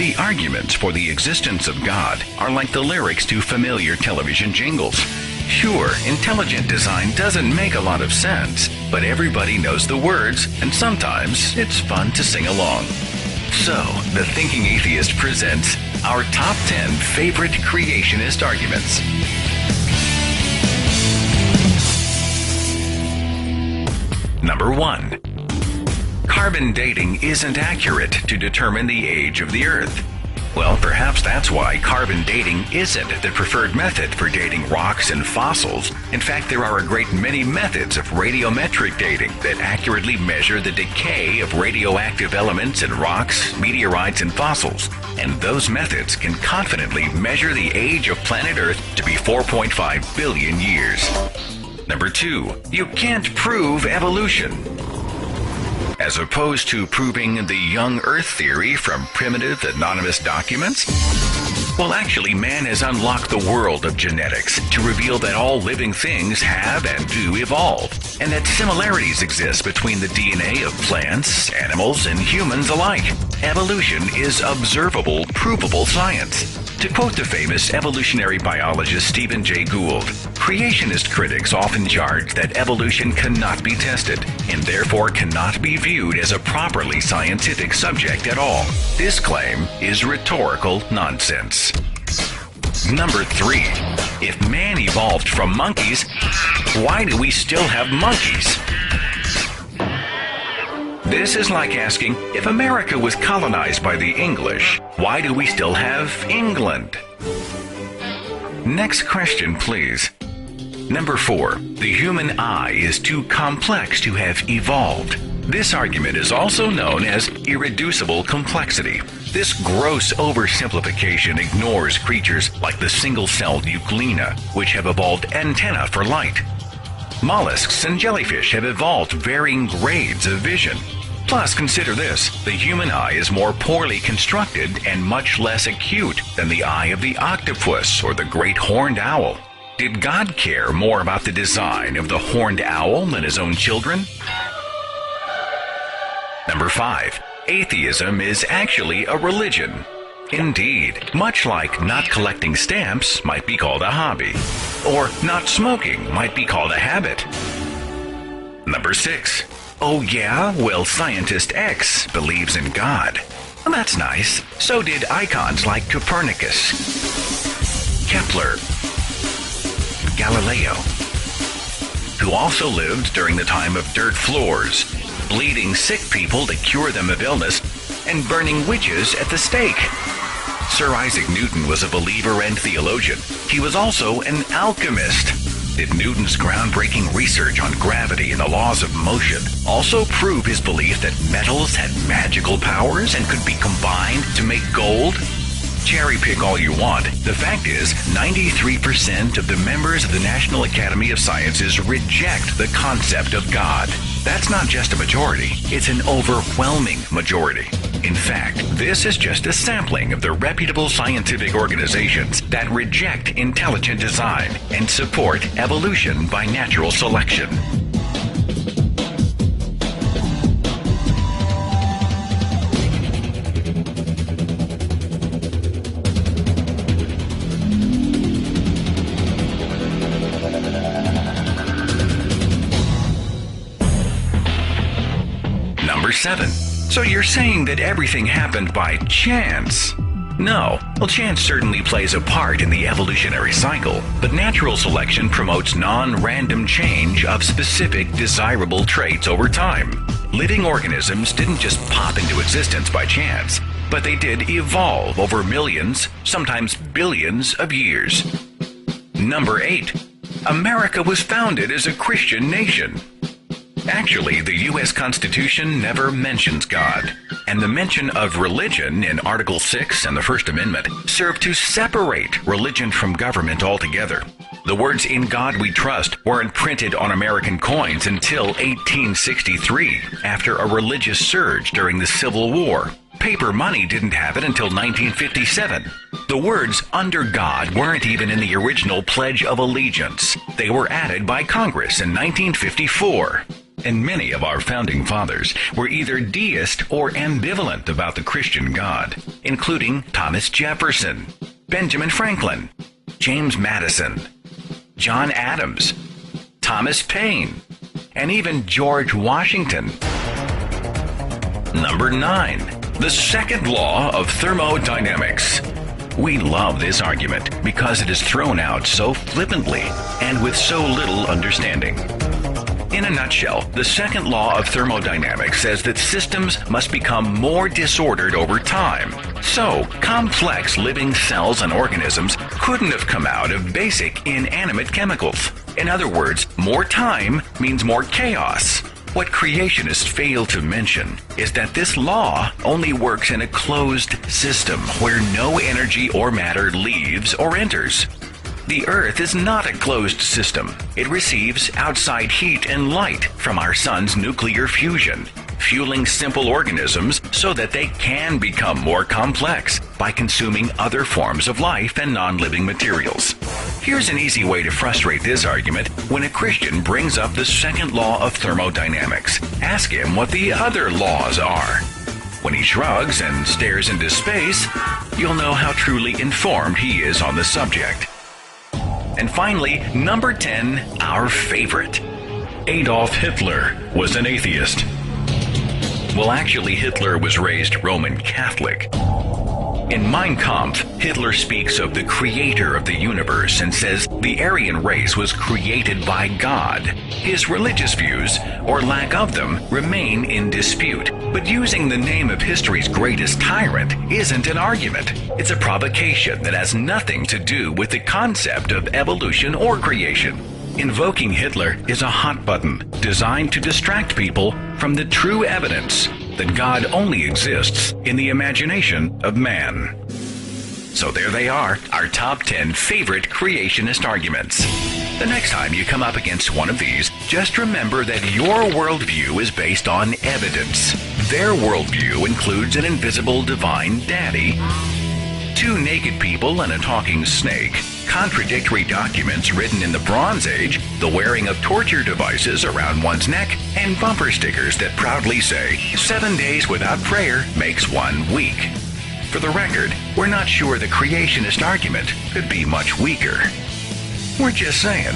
The arguments for the existence of God are like the lyrics to familiar television jingles. Sure, intelligent design doesn't make a lot of sense, but everybody knows the words, and sometimes it's fun to sing along. So, the Thinking Atheist presents our top 10 favorite creationist arguments. Number 1. Carbon dating isn't accurate to determine the age of the Earth. Well, perhaps that's why carbon dating isn't the preferred method for dating rocks and fossils. In fact, there are a great many methods of radiometric dating that accurately measure the decay of radioactive elements in rocks, meteorites, and fossils. And those methods can confidently measure the age of planet Earth to be 4.5 billion years. Number 2. You can't prove evolution. As opposed to proving the young Earth theory from primitive anonymous documents? Well, actually, man has unlocked the world of genetics to reveal that all living things have and do evolve, and that similarities exist between the DNA of plants, animals, and humans alike. Evolution is observable, provable science. To quote the famous evolutionary biologist Stephen Jay Gould, creationist critics often charge that evolution cannot be tested and therefore cannot be viewed as a properly scientific subject at all. This claim is rhetorical nonsense. Number 3. If man evolved from monkeys, why do we still have monkeys? This is like asking, if America was colonized by the English, why do we still have England? Next question, please. Number 4. The human eye is too complex to have evolved. This argument is also known as irreducible complexity. This gross oversimplification ignores creatures like the single-celled euglena, which have evolved antennae for light. Mollusks and jellyfish have evolved varying grades of vision. Plus, consider this, the human eye is more poorly constructed and much less acute than the eye of the octopus or the great horned owl. Did God care more about the design of the horned owl than his own children? Number 5. Atheism is actually a religion. Indeed, much like not collecting stamps might be called a hobby, or not smoking might be called a habit. Number 6. Oh yeah? Well, scientist X believes in God. Well, that's nice. So did icons like Copernicus, Kepler, Galileo, who also lived during the time of dirt floors, bleeding sick people to cure them of illness, and burning witches at the stake. Sir Isaac Newton was a believer and theologian. He was also an alchemist. Did Newton's groundbreaking research on gravity and the laws of motion also prove his belief that metals had magical powers and could be combined to make gold? Cherry pick all you want. The fact is, 93% of the members of the National Academy of Sciences reject the concept of God. That's not just a majority, it's an overwhelming majority. In fact, this is just a sampling of the reputable scientific organizations that reject intelligent design and support evolution by natural selection. Number 7. So you're saying that everything happened by chance? No. Well, chance certainly plays a part in the evolutionary cycle, but natural selection promotes non-random change of specific desirable traits over time. Living organisms didn't just pop into existence by chance, but they did evolve over millions, sometimes billions of years. Number 8. America was founded as a Christian nation. Actually, the U.S. Constitution never mentions God, and the mention of religion in Article 6 and the First Amendment serve to separate religion from government altogether. The words "In God We Trust" weren't printed on American coins until 1863, after a religious surge during the Civil War. Paper money didn't have it until 1957. The words "under God" weren't even in the original Pledge of Allegiance. They were added by Congress in 1954. and many of our founding fathers were either deist or ambivalent about the Christian God, including Thomas Jefferson, Benjamin Franklin, James Madison, John Adams, Thomas Paine, and even George Washington. Number 9. The second law of thermodynamics. We love this argument because it is thrown out so flippantly and with so little understanding. In a nutshell, the second law of thermodynamics says that systems must become more disordered over time. So, complex living cells and organisms couldn't have come out of basic inanimate chemicals. In other words, more time means more chaos. What creationists fail to mention is that this law only works in a closed system where no energy or matter leaves or enters. The Earth is not a closed system. It receives outside heat and light from our sun's nuclear fusion, fueling simple organisms so that they can become more complex by consuming other forms of life and non-living materials. Here's an easy way to frustrate this argument when a Christian brings up the second law of thermodynamics. Ask him what the other laws are. When he shrugs and stares into space, you'll know how truly informed he is on the subject. And finally, number 10, our favorite. Adolf Hitler was an atheist. Well, actually, Hitler was raised Roman Catholic. In Mein Kampf, Hitler speaks of the creator of the universe and says the Aryan race was created by God. His religious views, or lack of them, remain in dispute. But using the name of history's greatest tyrant isn't an argument. It's a provocation that has nothing to do with the concept of evolution or creation. Invoking Hitler is a hot button designed to distract people from the true evidence that God only exists in the imagination of man. So there they are, our top 10 favorite creationist arguments. The next time you come up against one of these, just remember that your worldview is based on evidence. Their worldview includes an invisible divine daddy, 2 naked people and a talking snake, contradictory documents written in the Bronze Age, the wearing of torture devices around one's neck, and bumper stickers that proudly say, 7 days without prayer makes 1 week. For the record, we're not sure the creationist argument could be much weaker. We're just saying.